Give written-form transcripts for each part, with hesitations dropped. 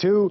2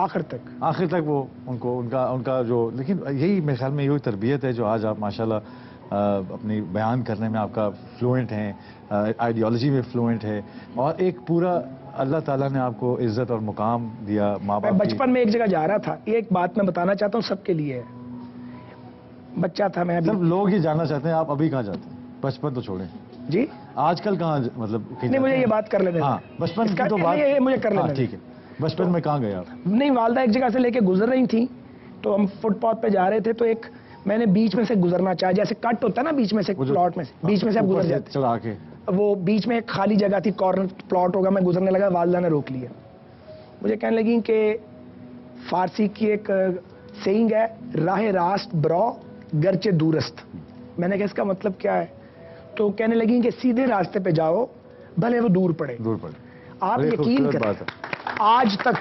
آخر تک وہ ان کا جو، لیکن یہی میرے خیال میں یہی تربیت ہے جو آج آپ ماشاءاللہ اپنی بیان کرنے میں آپ کا فلوئنٹ ہیں، آئیڈیالوجی میں فلوئنٹ ہے، اور ایک پورا اللہ تعالیٰ نے آپ کو عزت اور مقام دیا ماں باپ. میں بچپن میں ایک جگہ جا رہا تھا، ایک بات میں بتانا چاہتا ہوں سب کے لیے، بچہ تھا میں ابھی. سب لوگ یہ جاننا چاہتے ہیں آپ ابھی کہاں جاتے ہیں؟ بچپن تو چھوڑیں جی، آج کل کہاں مطلب نہیں مجھے یہ بات کر لیتے ہیں. ہاں بچپن کی تو بات مجھے کر لیتے ہیں. ٹھیک ہے، بچپن میں کہاں گئے آپ؟ نہیں، والدہ ایک جگہ سے لے کے گزر رہی تھیں تو ہم فٹ پاتھ پہ جا رہے تھے، تو ایک میں نے بیچ میں سے گزرنا چاہا، جیسے کٹ ہوتا ہے نا بیچ میں سے پلاٹ میں سے، بیچ میں سے آپ گزر جاتے چڑھا کے، وہ بیچ میں ایک خالی جگہ تھی، کارنر پلاٹ ہوگا، میں گزرنے لگا، والدہ نے روک لیا. مجھے کہنے لگی کہ فارسی کی ایک سیئنگ ہے، راہ راست برو گرچہ دورست. میں نے کہا اس کا مطلب کیا ہے؟ تو کہنے لگی کہ سیدھے راستے پہ جاؤ بھلے وہ دور پڑے. آپ یقین کریں آج تک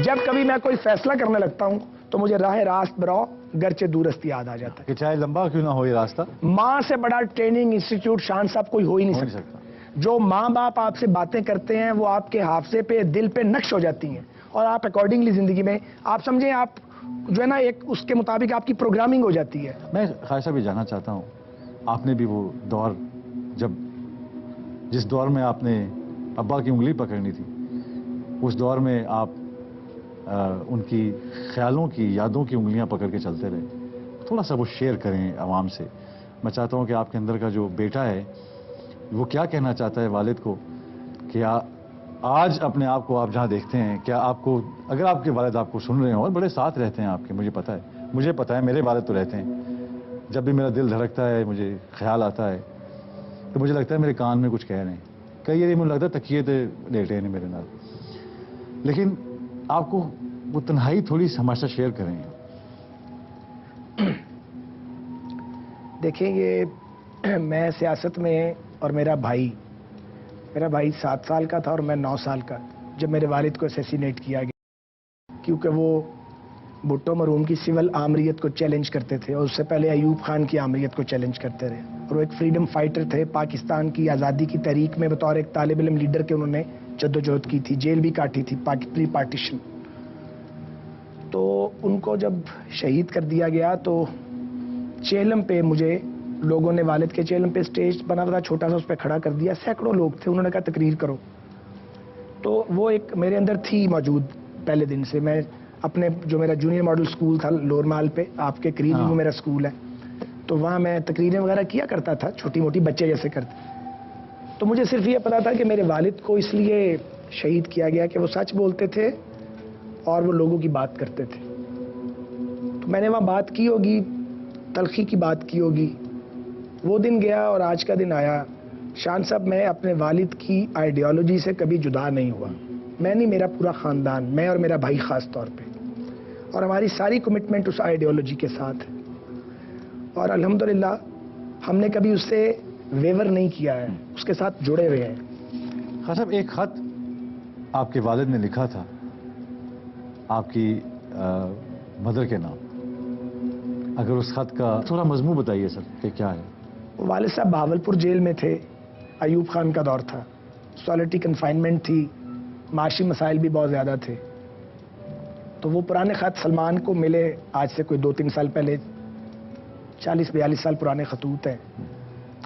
جب کبھی میں کوئی فیصلہ کرنے لگتا ہوں تو مجھے راہ راست برو گرچہ دورست یاد آ جاتا ہے، کہ چاہے لمبا کیوں نہ ہو یہ راستہ. ماں سے بڑا ٹریننگ انسٹیٹیوٹ شان صاحب کوئی ہو ہی نہیں سکتا. جو ماں باپ آپ سے باتیں کرتے ہیں وہ آپ کے حافظے پہ، دل پہ نقش ہو جاتی ہیں، اور آپ اکارڈنگلی زندگی میں آپ سمجھیں، آپ جو ہے نا ایک اس کے مطابق آپ کی پروگرامنگ ہو جاتی ہے. میں خواجہ صاحب یہ جاننا چاہتا ہوں، آپ نے بھی وہ دور جس دور میں آپ نے ابا کی انگلی پکڑنی تھی، اس دور میں آپ ان کی خیالوں کی، یادوں کی انگلیاں پکڑ کے چلتے رہے. تھوڑا سا وہ شیئر کریں عوام سے. میں چاہتا ہوں کہ آپ کے اندر کا جو بیٹا ہے وہ کیا کہنا چاہتا ہے والد کو، کہ آج اپنے آپ کو آپ جہاں دیکھتے ہیں، کیا آپ کو، اگر آپ کے والد آپ کو سن رہے ہوں اور بڑے ساتھ رہتے ہیں آپ کے، مجھے پتا ہے میرے والد تو رہتے ہیں. جب بھی میرا دل دھڑکتا ہے، مجھے خیال آتا ہے تو مجھے لگتا ہے میرے کان میں کچھ کہہ رہے ہیں. کئی بار مجھے لگتا ہے تکیے تے لیٹے ہیں میرے نال. لیکن آپ کو وہ تنہائی تھوڑی ہمارے ساتھ شیئر کریں. دیکھیں، یہ میں سیاست میں، اور میرا بھائی 7 سال کا تھا اور میں 9 سال کا جب میرے والد کو اسیسینیٹ کیا گیا، کیونکہ وہ بھٹو مرحوم کی سول آمریت کو چیلنج کرتے تھے، اور اس سے پہلے ایوب خان کی آمریت کو چیلنج کرتے رہے، اور وہ ایک فریڈم فائٹر تھے. پاکستان کی آزادی کی تحریک میں بطور ایک طالب علم لیڈر کے انہوں نے جدوجہد کی تھی، جیل بھی کاٹی تھی پری پارٹیشن. تو ان کو جب شہید کر دیا گیا تو چیلم پہ مجھے لوگوں نے، والد کے چیلم پہ سٹیج بنا ہوا تھا چھوٹا سا، اس پہ کھڑا کر دیا. سینکڑوں لوگ تھے، انہوں نے کہا تقریر کرو. تو وہ ایک میرے اندر تھی موجود پہلے دن سے. میں اپنے جو میرا جونیئر ماڈل سکول تھا لور مال پہ، آپ کے قریب وہ میرا سکول ہے، تو وہاں میں تقریریں وغیرہ کیا کرتا تھا، چھوٹی موٹی بچے جیسے کرتے. تو مجھے صرف یہ پتا تھا کہ میرے والد کو اس لیے شہید کیا گیا کہ وہ سچ بولتے تھے اور وہ لوگوں کی بات کرتے تھے. تو میں نے وہاں بات کی ہوگی، تلخی کی بات کی ہوگی. وہ دن گیا اور آج کا دن آیا. شان صاحب، میں اپنے والد کی آئیڈیالوجی سے کبھی جدا نہیں ہوا. میں نہیں، میرا پورا خاندان، میں اور میرا بھائی خاص طور پہ، اور ہماری ساری کمٹمنٹ اس آئیڈیالوجی کے ساتھ ہے. اور الحمدللہ ہم نے کبھی اس سے ویور نہیں کیا ہے، اس کے ساتھ جڑے ہوئے ہیں. خان صاحب، ایک خط آپ کے والد نے لکھا تھا آپ کی مدر کے نام. اگر اس خط کا تھوڑا مضمون بتائیے سر کہ کیا ہے. والد صاحب بہاولپور جیل میں تھے، ایوب خان کا دور تھا، سولیٹری کنفائنمنٹ تھی، معاشی مسائل بھی بہت زیادہ تھے. تو وہ پرانے خط سلمان کو ملے آج سے کوئی 2-3 سال پہلے، 40-42 سال پرانے خطوط ہیں.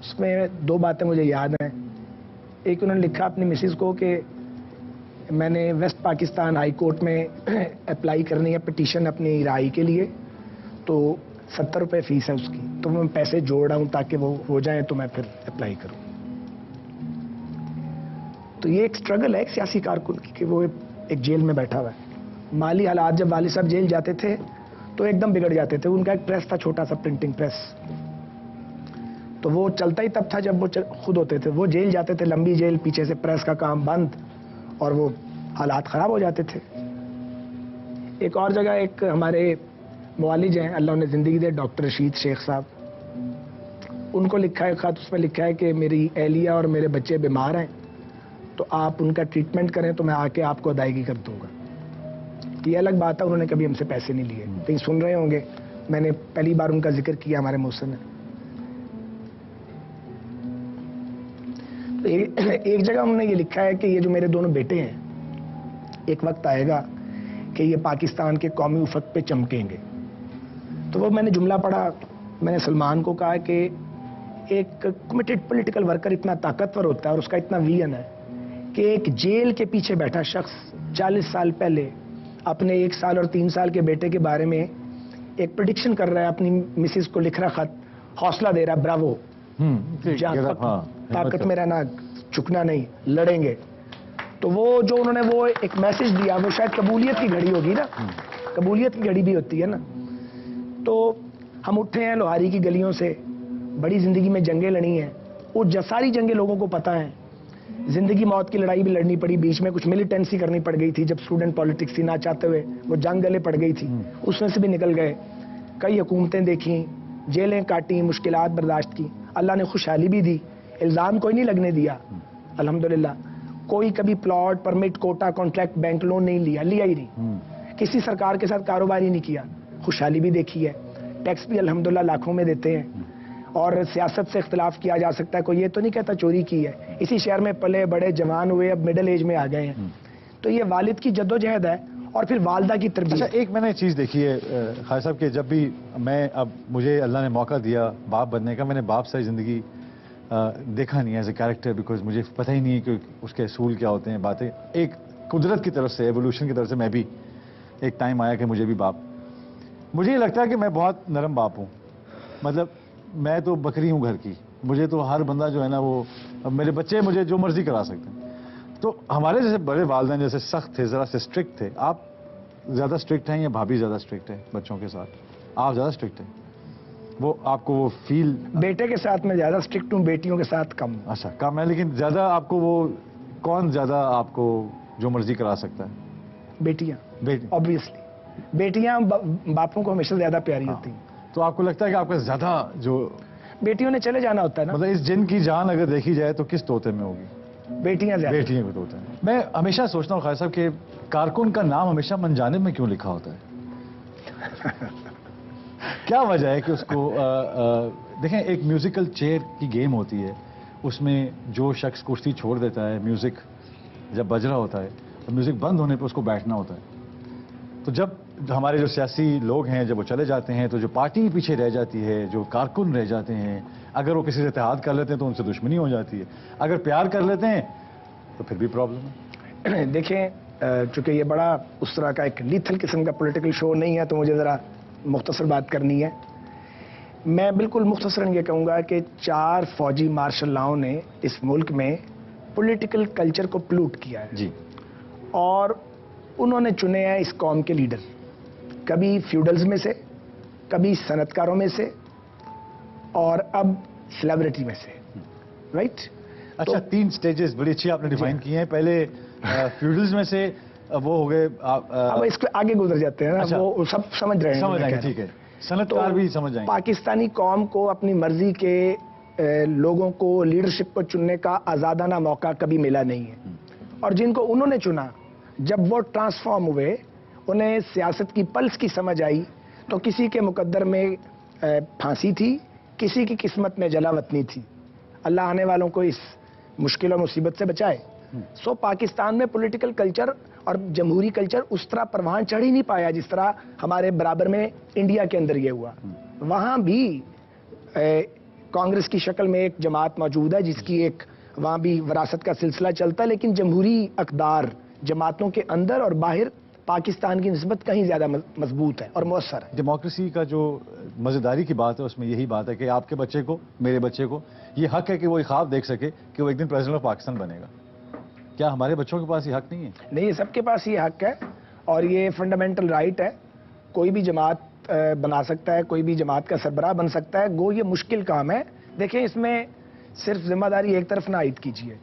اس میں 2 باتیں مجھے یاد ہیں. ایک انہوں نے لکھا اپنی مسز کو کہ میں نے ویسٹ پاکستان ہائی کورٹ میں اپلائی کرنی ہے پٹیشن اپنی رہائی کے لیے، تو 70 روپے فیس ہے اس کی، تو میں پیسے جوڑ رہا ہوں تاکہ وہ ہو جائیں تو میں پھر اپلائی کروں. تو یہ ایک سٹرگل ہے ایک سیاسی کارکن کی کہ وہ ایک جیل میں بیٹھا ہوا ہے. مالی حالات جب والد صاحب جیل جاتے تھے تو ایک دم بگڑ جاتے تھے. ان کا ایک پریس تھا، چھوٹا سا پرنٹنگ پریس، تو وہ چلتا ہی تب تھا جب وہ خود ہوتے تھے. وہ جیل جاتے تھے، لمبی جیل، پیچھے سے پریس کا کام بند، اور وہ حالات خراب ہو جاتے تھے. ایک اور جگہ ایک ہمارے موالج ہیں، اللہ انہیں زندگی دے، ڈاکٹر رشید شیخ صاحب، ان کو لکھا ہے خط. اس میں لکھا ہے کہ میری اہلیہ اور میرے بچے بیمار ہیں، تو آپ ان کا ٹریٹمنٹ کریں تو میں آ کے آپ کو ادائیگی کر دوں گا. یہ الگ بات ہے، انہوں نے کبھی ہم سے پیسے نہیں لیے. کہیں سن رہے ہوں گے، میں نے پہلی بار ان کا ذکر کیا ہمارے محسن نے. ایک جگہ انہوں نے یہ لکھا ہے کہ یہ جو میرے دونوں بیٹے ہیں، ایک وقت آئے گا کہ یہ پاکستان کے قومی افق پہ چمکیں گے. تو وہ میں نے جملہ پڑھا, میں نے سلمان کو کہا کہ ایک کمیٹڈ پولیٹیکل ورکر اتنا طاقتور ہوتا ہے اور اس کا اتنا ویژن ہے کہ ایک جیل کے پیچھے بیٹھا شخص 40 سال پہلے اپنے 1 سال اور 3 سال کے بیٹے کے بارے میں ایک پریڈکشن کر رہا ہے, اپنی مسز کو لکھ رہا خط, حوصلہ دے رہا, براوو, طاقت میں رہنا, جھکنا نہیں, لڑیں گے. تو وہ جو انہوں نے وہ ایک میسج دیا, وہ شاید قبولیت کی گھڑی ہوگی نا, قبولیت کی گھڑی بھی ہوتی ہے نا. تو ہم اٹھے ہیں لوہاری کی گلیوں سے, بڑی زندگی میں جنگیں لڑی ہیں, وہ ساری جنگیں لوگوں کو پتہ ہیں. زندگی موت کی لڑائی بھی لڑنی پڑی, بیچ میں کچھ ملیٹنسی کرنی پڑ گئی تھی جب اسٹوڈنٹ پالیٹکس تھی, نہ چاہتے ہوئے وہ جنگ گلے پڑ گئی تھی, اس میں سے بھی نکل گئے. کئی حکومتیں دیکھیں, جیلیں کاٹیں, مشکلات برداشت کی, اللہ نے خوشحالی بھی دی, الزام کوئی نہیں لگنے دیا الحمدللہ. کوئی کبھی plot, permit, quota, contract, bank loan نہیں لیا ہی نہیں. کسی سرکار کے ساتھ کاروبار ہی نہیں کیا, خوشحالی بھی دیکھی ہے. ٹیکس بھی الحمدللہ لاکھوں میں دیتے ہیں. اور سیاست سے اختلاف کیا جا سکتا ہے, کوئی یہ تو نہیں کہتا چوری کی ہے. اسی شہر میں پلے بڑے, جوان ہوئے, اب مڈل ایج میں آ گئے ہیں. تو یہ والد کی جدوجہد ہے اور پھر والدہ کی تربیت. اچھا, ایک میں نے چیز دیکھی ہے خالد صاحب کہ جب بھی میں, اب مجھے اللہ نے موقع دیا باپ بننے کا, میں نے باپ سے زندگی دیکھا نہیں ایز اے کیریکٹر, بیکاز مجھے پتہ ہی نہیں ہے کہ اس کے اصول کیا ہوتے ہیں, باتیں. ایک قدرت کی طرف سے, ایوولوشن کی طرف سے میں بھی ایک ٹائم آیا کہ مجھے بھی باپ, مجھے یہ لگتا ہے کہ میں بہت نرم باپ ہوں. مطلب میں تو بکری ہوں گھر کی, مجھے تو ہر بندہ جو ہے نا وہ, میرے بچے مجھے جو مرضی کرا سکتے ہیں. تو ہمارے جیسے بڑے والدین جیسے سخت تھے, ذرا سے اسٹرکٹ تھے. آپ زیادہ اسٹرکٹ ہیں یا بھابھی زیادہ اسٹرکٹ ہے بچوں کے ساتھ؟ آپ زیادہ اسٹرکٹ ہیں, وہ آپ کو وہ فیل؟ بیٹے کے ساتھ میں زیادہ اسٹرکٹ ہوں, بیٹیوں کے ساتھ کم. اچھا, کم ہے, لیکن زیادہ آپ کو وہ کون زیادہ آپ کو جو مرضی کرا سکتا ہے؟ بیٹیاں, obviously. بیٹیاں باپوں کو ہمیشہ زیادہ پیاری ہوتی ہیں. تو آپ کو لگتا ہے کہ آپ کا زیادہ جو بیٹیوں نے چلے جانا ہوتا ہے نا, مطلب اس جن کی جان اگر دیکھی جائے تو کس طوطے میں ہوگی؟ بیٹیاں زیادہ. بیٹیاں کو طوطے میں. میں ہمیشہ سوچتا ہوں خالد صاحب کہ کارکن کا نام ہمیشہ منجانب میں کیوں لکھا ہوتا ہے؟ کیا وجہ ہے کہ اس کو دیکھیں, ایک میوزیکل چیئر کی گیم ہوتی ہے, اس میں جو شخص کشتی چھوڑ دیتا ہے, میوزک جب بج رہا ہوتا ہے, میوزک بند ہونے پہ اس کو بیٹھنا ہوتا ہے. تو جب ہمارے جو سیاسی لوگ ہیں جب وہ چلے جاتے ہیں تو جو پارٹی پیچھے رہ جاتی ہے, جو کارکن رہ جاتے ہیں, اگر وہ کسی سے اتحاد کر لیتے ہیں تو ان سے دشمنی ہو جاتی ہے, اگر پیار کر لیتے ہیں تو پھر بھی پرابلم ہے. دیکھیں, چونکہ یہ بڑا اس طرح کا ایک لیتھل قسم کا پولیٹیکل شو نہیں ہے تو مجھے ذرا مختصر بات کرنی ہے. میں بالکل مختصراً یہ کہوں گا کہ 4 فوجی مارشل لاؤں نے اس ملک میں پولیٹیکل کلچر کو پلوٹ کیا ہے جی, اور انہوں نے چنے ہیں اس قوم کے لیڈر, کبھی فیوڈلز میں سے, کبھی صنعت کاروں میں سے, اور اب سیلیبریٹی میں سے, رائٹ. اچھا, 3 سٹیجز بڑی اچھی آپ نے ڈیفائن کی ہیں. پہلے فیوڈلز میں سے وہ ہو گئے, اب اس کے آگے گزر جاتے ہیں نا, وہ سب سمجھ رہے ہیں, سمجھ آئیں گے, ٹھیک ہے, صنعت کار بھی سمجھ جائیں گے. پاکستانی قوم کو اپنی مرضی کے لوگوں کو لیڈرشپ کو چننے کا آزادانہ موقع کبھی ملا نہیں ہے, اور جن کو انہوں نے چنا جب وہ ٹرانسفارم ہوئے, انہیں سیاست کی پلس کی سمجھ آئی, تو کسی کے مقدر میں پھانسی تھی, کسی کی قسمت میں جلا وطنی تھی. اللہ آنے والوں کو اس مشکل اور مصیبت سے بچائے. سو پاکستان میں پولیٹیکل کلچر اور جمہوری کلچر اس طرح پروان چڑھ ہی نہیں پایا جس طرح ہمارے برابر میں انڈیا کے اندر یہ ہوا. وہاں بھی کانگریس کی شکل میں ایک جماعت موجود ہے جس کی ایک وہاں بھی وراثت کا سلسلہ چلتا ہے, لیکن جمہوری اقدار جماعتوں کے اندر اور باہر پاکستان کی نسبت کہیں زیادہ مضبوط ہے اور مؤثر ہے. ڈیموکریسی کا جو مزیداری کی بات ہے اس میں یہی بات ہے کہ آپ کے بچے کو, میرے بچے کو یہ حق ہے کہ وہ خواب دیکھ سکے کہ وہ ایک دن پریزیڈنٹ آف پاکستان بنے گا. کیا ہمارے بچوں کے پاس یہ حق نہیں ہے؟ نہیں, سب کے پاس یہ حق ہے, اور یہ فنڈامنٹل رائٹ ہے. کوئی بھی جماعت بنا سکتا ہے, کوئی بھی جماعت کا سربراہ بن سکتا ہے. گو یہ مشکل کام ہے. دیکھیں, اس میں صرف ذمہ داری ایک طرف نہ عائد کیجیے.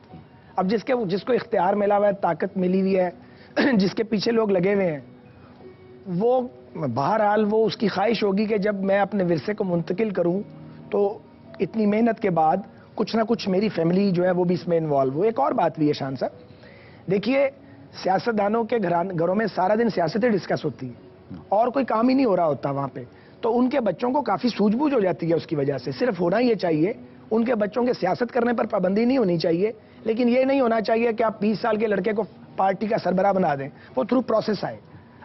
اب جس کو اختیار ملا ہوا ہے, طاقت ملی ہوئی ہے, جس کے پیچھے لوگ لگے ہوئے ہیں, وہ بہرحال وہ اس کی خواہش ہوگی کہ جب میں اپنے ورثے کو منتقل کروں تو اتنی محنت کے بعد کچھ نہ کچھ میری فیملی جو ہے وہ بھی اس میں انوالو ہو. ایک اور بات بھی ہے شان صاحب, دیکھیے سیاستدانوں کے گھروں میں سارا دن سیاستیں ڈسکس ہوتی ہیں اور کوئی کام ہی نہیں ہو رہا ہوتا وہاں پہ, تو ان کے بچوں کو کافی سوجھ بوجھ ہو جاتی ہے اس کی وجہ سے. صرف ہونا یہ چاہیے, ان کے بچوں کے سیاست کرنے پر پابندی نہیں ہونی چاہیے, لیکن یہ نہیں ہونا چاہیے کہ آپ 20 سال کے لڑکے کو پارٹی کا سربراہ بنا دیں, وہ تھرو پروسیس آئے.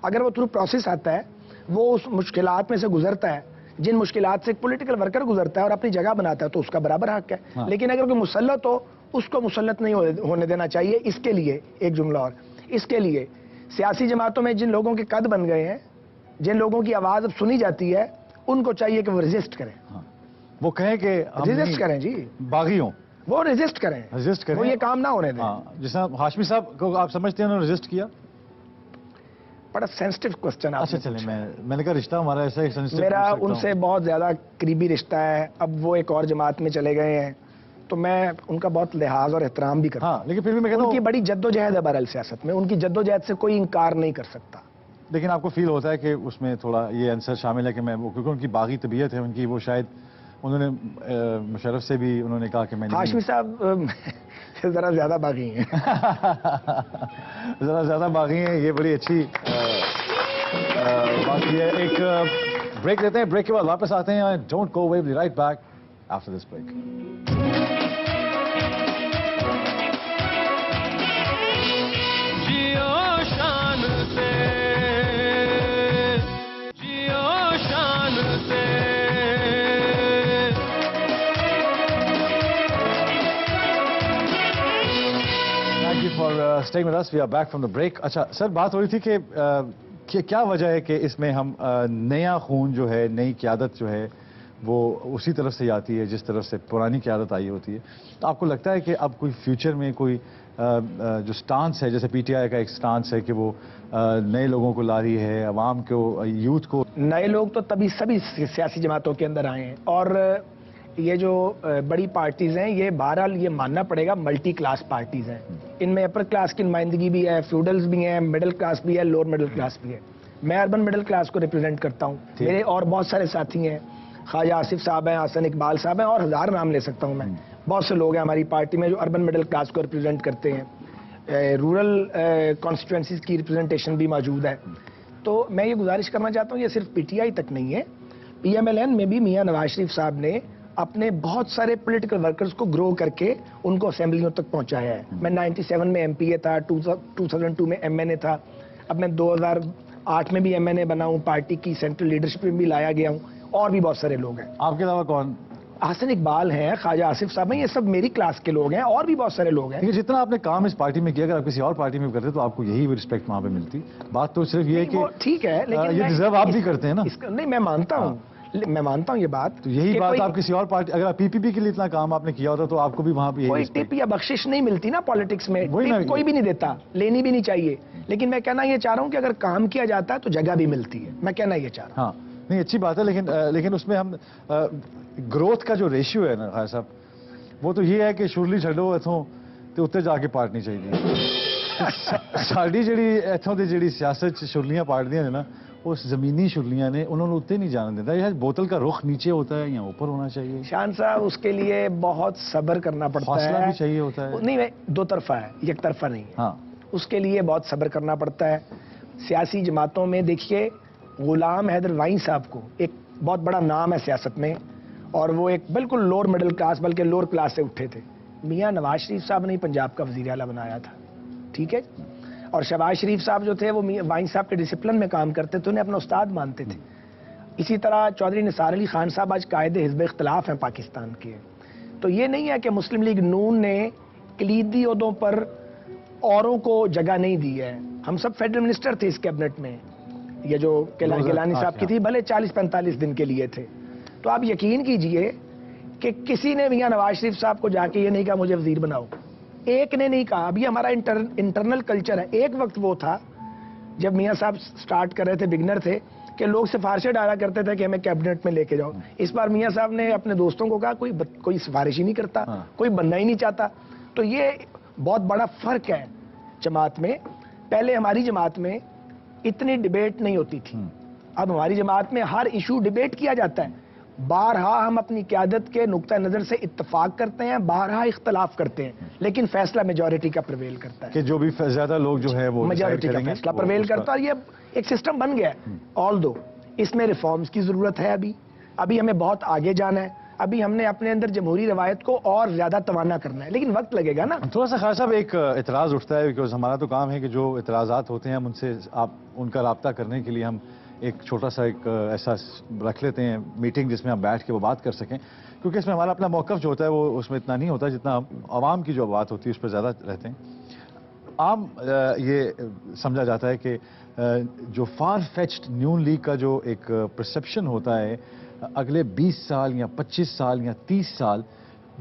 اگر وہ تھرو پروسیس آتا ہے, وہ اس مشکلات میں سے گزرتا ہے جن مشکلات سے ایک پولیٹیکل ورکر گزرتا ہے اور اپنی جگہ بناتا ہے, تو اس کا برابر حق ہے. لیکن اگر کوئی مسلط ہو, اس کو مسلط نہیں ہونے دینا چاہیے. اس کے لیے ایک جملہ اور, اس کے لیے سیاسی جماعتوں میں جن لوگوں کے قد بن گئے ہیں, جن لوگوں کی آواز اب سنی جاتی ہے, ان کو چاہیے کہ وہ ریزسٹ کریں. وہ کہیں کہ ریزسٹ کریں جی, باغی ہوں, وہ ریزسٹ کریں, وہ یہ کام نہ ہونے دیں. جس طرح ہاشمی صاحب کو آپ سمجھتے ہیں انہوں نے ریزسٹ کیا؟ بڑا سینسٹیو کوسچن. اچھا چلیں, میں نے کہا رشتہ ہمارا ایسا ہی سینسٹیو, میرا ان سے بہت زیادہ قریبی رشتہ ہے. اب وہ ایک اور جماعت میں چلے گئے ہیں, تو میں ان کا بہت لحاظ اور احترام بھی کرتا ہوں. لیکن پھر بھی میں کہتا ہوں ان کی بڑی جدوجہد ہے بہرحال سیاست میں, ان کی جدوجہد سے کوئی انکار نہیں کر سکتا. لیکن آپ کو فیل ہوتا ہے کہ اس میں تھوڑا یہ آنسر شامل ہے کہ میں, کیونکہ ان کی باغی طبیعت ہے ان کی, وہ شاید انہوں نے مشرف سے بھی انہوں نے کہا کہ میں ہاشمی صاحب ذرا زیادہ باغی ہیں. ذرا زیادہ باغی ہیں, یہ بڑی اچھی بات یہ ہے. ایک بریک لیتے ہیں, بریک کے بعد واپس آتے ہیں. Don't go away, right back after this break. Staying with us, we are back from the break. اچھا سر, بات ہو رہی تھی کہ کیا وجہ ہے کہ اس میں ہم نیا خون جو ہے, نئی قیادت جو ہے, وہ اسی طرف سے آتی ہے جس طرف سے پرانی قیادت آئی ہوتی ہے. تو آپ کو لگتا ہے کہ اب کوئی فیوچر میں کوئی جو سٹانس ہے, جیسے پی ٹی آئی کا ایک سٹانس ہے کہ وہ نئے لوگوں کو لا رہی ہے, عوام کو, یوتھ کو. نئے لوگ تو تبھی سبھی سیاسی جماعتوں کے اندر آئے ہیں, اور یہ جو بڑی پارٹیز ہیں, یہ بہرحال یہ ماننا پڑے گا ملٹی کلاس پارٹیز ہیں. ان میں اپر کلاس کی نمائندگی بھی ہے, فیوڈلز بھی ہیں, مڈل کلاس بھی ہے, لوور مڈل کلاس بھی ہے. میں اربن مڈل کلاس کو ریپرزینٹ کرتا ہوں. میرے اور بہت سارے ساتھی ہیں, خواجہ آصف صاحب ہیں, حسن اقبال صاحب ہیں, اور ہزار نام لے سکتا ہوں میں. بہت سے لوگ ہیں ہماری پارٹی میں جو اربن مڈل کلاس کو ریپرزینٹ کرتے ہیں. رورل کانسٹیٹوینسیز کی ریپرزنٹیشن بھی موجود ہے. تو میں یہ گزارش کرنا چاہتا ہوں, یہ صرف پی ٹی آئی تک نہیں ہے, پی ایم ایل این میں بھی میاں نواز شریف صاحب نے اپنے بہت سارے پولیٹیکل ورکرز کو گرو کر کے ان کو اسمبلیوں تک پہنچایا ہے. میں 97 میں ایم پی اے تھا, 2002 میں ایم این اے تھا, اب میں 2008 میں بھی ایم این اے بنا ہوں, پارٹی کی سینٹرل لیڈرشپ میں بھی لایا گیا ہوں, اور بھی بہت سارے لوگ ہیں. آپ کے علاوہ کون؟ حسن اقبال ہیں, خواجہ آصف صاحب ہیں, یہ سب میری کلاس کے لوگ ہیں, اور بھی بہت سارے لوگ ہیں. جتنا آپ نے کام اس پارٹی میں کیا, اگر آپ کسی اور پارٹی میں کرتے تو آپ کو یہی رسپیکٹ وہاں پہ ملتی. بات تو صرف یہ ہے کہ ٹھیک ہے, لیکن یہ ڈیزرو آپ بھی کرتے ہیں نا. نہیں, میں مانتا ہوں, میں مانتا ہوں یہ بات. تو یہی بات آپ کسی اور پارٹی, اگر پی پی پی کے لیے اتنا کام آپ نے کیا ہوتا تو آپ کو بھی وہاں پہ کوئی ٹپ یا بخشش نہیں ملتی نا پالیٹکس میں. کوئی بھی نہیں دیتا, لینی بھی نہیں چاہیے. لیکن میں کہنا یہ چاہ رہا ہوں کہ اگر کام کیا جاتا ہے تو جگہ بھی ملتی ہے. میں کہنا یہ چاہ رہا ہوں. ہاں نہیں, اچھی بات ہے, لیکن اس میں ہم گروتھ کا جو ریشیو ہے نا خیر صاحب, وہ تو یہ ہے کہ شرلی چھڈو اتوں تو اتنے جا کے پارٹنی چاہیے. ساری جڑی اتوں کی جڑی سیاست شرلیاں پارٹیاں نے نا, اس زمینی شرلیاں نے انہوں نے اتنے نہیں جانے دیتا. یہ بوتل کا رخ نیچے ہوتا ہے یا اوپر ہونا چاہیے. شان صاحب, اس کے لیے بہت صبر کرنا پڑتا ہے, حوصلہ بھی چاہیے ہوتا ہے. نہیں, دو طرفہ ہے, یک طرفہ نہیں ہے. ہاں, اس کے لیے بہت صبر کرنا پڑتا ہے. سیاسی جماعتوں میں دیکھیے, غلام حیدر وائن صاحب کو ایک بہت بڑا نام ہے سیاست میں, اور وہ ایک بالکل لوور مڈل کلاس, بلکہ لوور کلاس سے اٹھے تھے. میاں نواز شریف صاحب نے پنجاب کا وزیر اعلیٰ بنایا تھا, ٹھیک ہے, اور شہباز شریف صاحب جو تھے وہ وائن صاحب کے ڈسپلن میں کام کرتے تھے, انہیں اپنا استاد مانتے تھے. اسی طرح چودھری نثار علی خان صاحب آج قائد حزب اختلاف ہیں پاکستان کے. تو یہ نہیں ہے کہ مسلم لیگ نون نے کلیدی عہدوں پر اوروں کو جگہ نہیں دی ہے. ہم سب فیڈرل منسٹر تھے اس کیبنٹ میں, یہ جو گیلانی صاحب کی تھی, بھلے 40-45 دن کے لیے تھے. تو آپ یقین کیجئے کہ کسی نے میاں نواز شریف صاحب کو جا کے یہ نہیں کہا مجھے وزیر بناؤ, ایک نے نہیں کہا. اب یہ ہمارا انٹرنل کلچر ہے. ایک وقت وہ تھا جب میاں صاحب سٹارٹ کر رہے تھے, بگنر تھے, کہ لوگ سفارشیں ڈالا کرتے تھے کہ ہمیں کیبنٹ میں لے کے جاؤ. اس بار میاں صاحب نے اپنے دوستوں کو کہا کوئی سفارش ہی نہیں کرتا, کوئی بننا ہی نہیں چاہتا. تو یہ بہت بڑا فرق ہے جماعت میں. پہلے ہماری جماعت میں اتنی ڈیبیٹ نہیں ہوتی تھی, اب ہماری جماعت میں ہر ایشو ڈیبیٹ کیا جاتا ہے. بارہا ہم اپنی قیادت کے نقطہ نظر سے اتفاق کرتے ہیں, بارہا اختلاف کرتے ہیں, لیکن فیصلہ میجورٹی کا پرویل کرتا ہے, کہ جو بھی زیادہ لوگ جو ہے وہ میجورٹی کا فیصلہ پرویل کرتا ہے. یہ ایک سسٹم بن گیا ہے. آل دو اس میں ریفارمز کی ضرورت ہے. ابھی ہمیں بہت آگے جانا ہے. ابھی ہم نے اپنے اندر جمہوری روایت کو اور زیادہ توانا کرنا ہے، لیکن وقت لگے گا نا. تھوڑا سا خواجہ صاحب ایک اعتراض اٹھتا ہے، بیکاز ہمارا تو کام ہے کہ جو اعتراضات ہوتے ہیں ہم ان کا رابطہ کرنے کے لیے ہم ایک چھوٹا سا ایک ایسا رکھ لیتے ہیں میٹنگ جس میں ہم بیٹھ کے وہ بات کر سکیں، کیونکہ اس میں ہمارا اپنا موقف جو ہوتا ہے وہ اس میں اتنا نہیں ہوتا جتنا عوام کی جو بات ہوتی ہے اس پہ زیادہ رہتے ہیں. عام یہ سمجھا جاتا ہے کہ جو فار فیچڈ نیون لیگ کا جو ایک پرسپشن ہوتا ہے اگلے 20 سال یا 25 سال یا 30 سال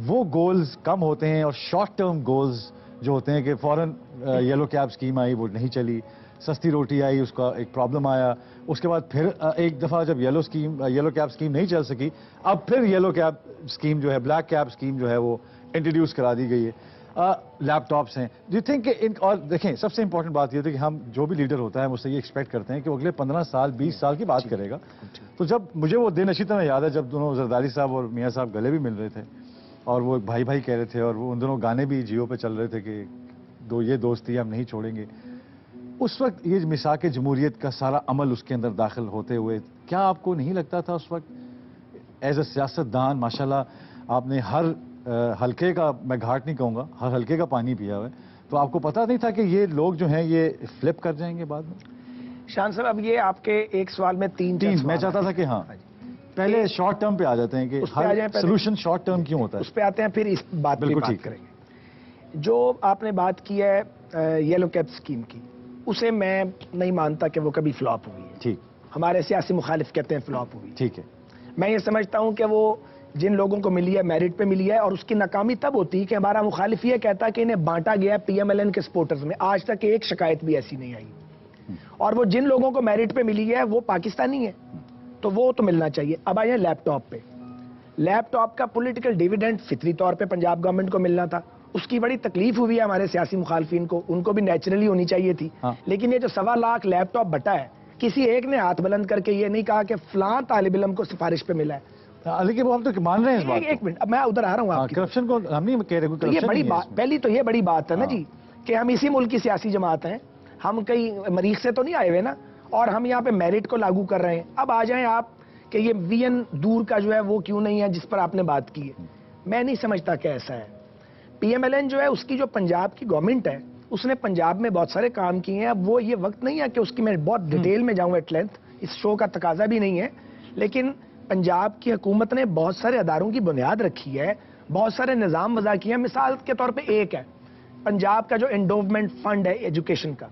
وہ گولز کم ہوتے ہیں، اور شارٹ ٹرم گولز جو ہوتے ہیں کہ فوراً یلو کیب سکیم آئی وہ نہیں چلی، سستی روٹی آئی اس کا ایک پرابلم آیا، اس کے بعد پھر ایک دفعہ جب یلو کیب سکیم نہیں چل سکی اب پھر یلو کیب سکیم جو ہے بلیک کیب سکیم جو ہے وہ انٹروڈیوس کرا دی گئی ہے. لیپ ٹاپس ہیں. ڈو یو تھنک کہ اور دیکھیں سب سے امپورٹنٹ بات یہ ہے کہ ہم جو بھی لیڈر ہوتا ہے مجھ سے یہ ایکسپیکٹ کرتے ہیں کہ وہ اگلے 15 سال 20 سال کی بات کرے گا. تو جب مجھے وہ دن اچھی طرح یاد ہے جب دونوں زرداری صاحب اور میاں صاحب گلے بھی مل رہے تھے اور وہ بھائی بھائی کہہ رہے تھے، اور وہ ان دونوں گانے بھی جیو پہ چل رہے تھے کہ یہ دوستی ہم نہیں چھوڑیں گے. اس وقت یہ میثاق جمہوریت کا سارا عمل اس کے اندر داخل ہوتے ہوئے کیا آپ کو نہیں لگتا تھا اس وقت ایز اے سیاست دان ماشاءاللہ آپ نے ہر حلقے کا، میں گھاٹ نہیں کہوں گا، ہر حلقے کا پانی پیا ہوا ہے، تو آپ کو پتا نہیں تھا کہ یہ لوگ جو ہیں یہ فلپ کر جائیں گے بعد میں؟ شان صاحب اب یہ آپ کے ایک سوال میں تین میں چاہتا تھا کہ ہاں پہلے شارٹ ٹرم پہ آ جاتے ہیں کہ سولوشن شارٹ ٹرم کیوں ہوتا ہے، اس پہ آتے ہیں پھر اس بات پہ بات کریں گے. جو آپ نے بات کی ہے یلو کیب سکیم کی، اسے میں نہیں مانتا کہ وہ کبھی فلاپ ہوئی ہے. ٹھیک، ہمارے سیاسی مخالف کہتے ہیں فلاپ ہوئی. ٹھیک ہے، میں یہ سمجھتا ہوں کہ وہ جن لوگوں کو ملی ہے میرٹ پہ ملی ہے، اور اس کی ناکامی تب ہوتی ہے کہ ہمارا مخالف یہ کہتا کہ انہیں بانٹا گیا پی ایم ایل این کے سپورٹرز میں. آج تک ایک شکایت بھی ایسی نہیں آئی. اور وہ جن لوگوں کو میرٹ پہ ملی ہے وہ پاکستانی ہے تو وہ تو ملنا چاہیے. اب آئے لیپ ٹاپ پہ. لیپ ٹاپ کا پولیٹیکل ڈیویڈنڈ فطری طور پہ پنجاب گورنمنٹ کو ملنا تھا، اس کی بڑی تکلیف ہوئی ہے ہمارے سیاسی مخالفین کو، ان کو بھی نیچرلی ہونی چاہیے تھی. لیکن یہ جو 1.25 لاکھ لیپ ٹاپ بٹا ہے، کسی ایک نے ہاتھ بلند کر کے یہ نہیں کہا کہ فلاں طالب علم کو سفارش پہ ملا ہے. لیکن وہ ہم تو مان رہے ہیں اس بات. ایک منٹ، اب میں ادھر آ رہا ہوں آپ کی کرپشن کو ہم نہیں کہہ رہے. یہ بڑی بات، پہلی تو یہ بڑی بات ہے نا جی کہ ہم اسی ملک کی سیاسی جماعت ہیں، ہم کئی مریخ سے تو نہیں آئے ہوئے نا، اور ہم یہاں پہ میرٹ کو لاگو کر رہے ہیں. اب آ جائیں آپ کہ یہ وی این دور کا جو ہے وہ کیوں نہیں ہے جس پر آپ نے بات کی ہے. میں نہیں سمجھتا کہ ایسا ہے. پی ایم ایل این جو ہے اس کی جو پنجاب کی گورنمنٹ ہے اس نے پنجاب میں بہت سارے کام کیے ہیں. اب وہ یہ وقت نہیں ہے کہ اس کی میں بہت ڈیٹیل میں جاؤں ایٹ لینتھ، اس شو کا تقاضا بھی نہیں ہے. لیکن پنجاب کی حکومت نے بہت سارے اداروں کی بنیاد رکھی ہے، بہت سارے نظام وضع کیے ہیں. مثال کے طور پہ ایک ہے پنجاب کا جو انڈوومنٹ فنڈ ہے ایجوکیشن کا،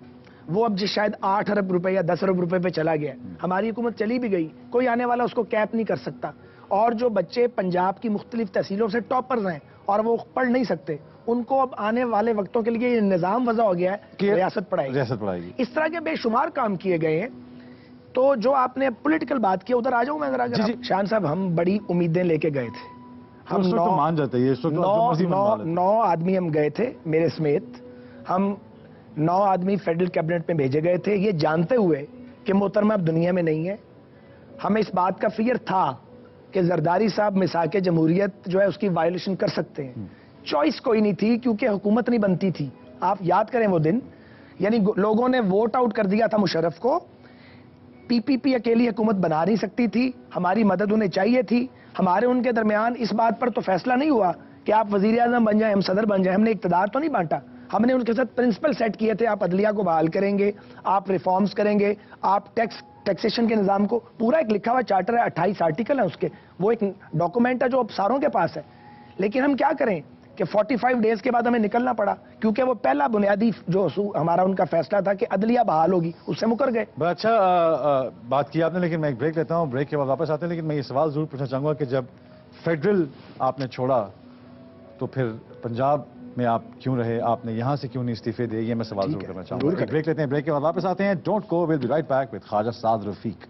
وہ اب شاید 8 ارب روپے یا 10 ارب روپے پہ چلا گیا. ہماری حکومت چلی بھی گئی، کوئی آنے والا اس کو کیپ نہیں کر سکتا. اور جو بچے پنجاب کی مختلف تحصیلوں سے ٹاپرز ہیں اور وہ پڑھ نہیں سکتے، ان کو اب آنے والے وقتوں کے لیے یہ نظام وضع ہو گیا ہے کہ ریاست پڑھائے گی. اس طرح کے بے شمار کام کیے گئے ہیں. تو جو آپ نے پولیٹیکل بات کی، ادھر آ جاؤں میں ذرا. شان صاحب ہم بڑی امیدیں لے کے گئے تھے. ہم 9 آدمی ہم گئے تھے میرے سمیت. ہم 9 آدمی فیڈرل کیبنٹ میں بھیجے گئے تھے یہ جانتے ہوئے کہ محترمہ اب دنیا میں نہیں ہے. ہمیں اس بات کا فکر تھا کہ زرداری صاحب میثاق جمہوریت جو ہے اس کی وائلیشن کر سکتے ہیں. چوائس کوئی نہیں تھی کیونکہ حکومت نہیں بنتی تھی. آپ یاد کریں وہ دن، یعنی لوگوں نے ووٹ آؤٹ کر دیا تھا مشرف کو. پی پی پی اکیلی حکومت بنا نہیں سکتی تھی، ہماری مدد انہیں چاہیے تھی. ہمارے ان کے درمیان اس بات پر تو فیصلہ نہیں ہوا کہ آپ وزیر اعظم بن جائیں، ہم صدر بن جائیں. ہم نے اقتدار تو نہیں بانٹا. ہم نے ان کے ساتھ پرنسپل سیٹ کیے تھے، آپ عدلیہ کو بحال کریں گے، آپ ریفارمز کریں گے، آپ ٹیکسیشن کے نظام کو، پورا ایک لکھا ہوا چارٹر ہے، 28 آرٹیکل ہیں اس کے، وہ ایک ڈاکومنٹ ہے جو اب ساروں کے پاس ہے. لیکن ہم کیا کریں کہ 45 ڈیز کے بعد ہمیں نکلنا پڑا کیونکہ وہ پہلا بنیادی جو ہمارا ان کا فیصلہ تھا کہ عدلیہ بحال ہوگی، اس سے مکر گئے. بڑا اچھا بات کی آپ نے، لیکن میں ایک بریک لیتا ہوں، بریک کے بعد واپس آتے ہیں. لیکن میں یہ سوال ضرور پوچھنا چاہوں گا کہ جب فیڈرل آپ نے چھوڑا تو پھر پنجاب میں آپ کیوں رہے؟ آپ نے یہاں سے کیوں نہیں استعفے دیے؟ یہ میں سوال ضرور کرنا چاہوں گا. بریک لیتے ہیں، بریک کے بعد واپس آتے ہیں. Don't go, we'll be right back with Khawaja Saad Rafiq.